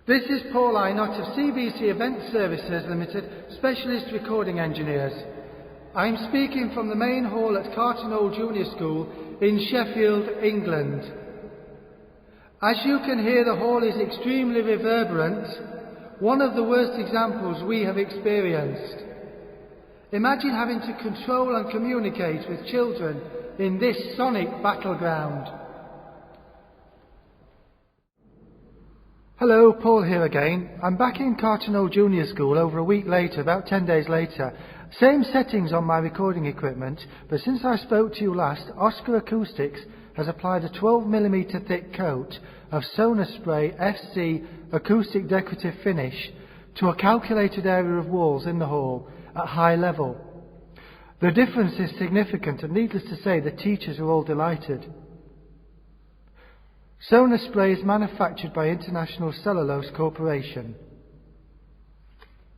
This is Paul Inott of CBC Event Services Limited, Specialist Recording Engineers. I am speaking from the main hall at Carton Old Junior School in Sheffield, England. As you can hear, the hall is extremely reverberant, one of the worst examples we have experienced. Imagine having to control and communicate with children in this sonic battleground. Hello, Paul here again. I'm back in Carton Old Junior School over a week later, about 10 days later. Same settings on my recording equipment, but since I spoke to you last, Oscar Acoustics has applied a 12mm thick coat of SonaSpray FC acoustic decorative finish to a calculated area of walls in the hall at high level. The difference is significant, and needless to say, the teachers are all delighted. SonaSpray is manufactured by International Cellulose Corporation.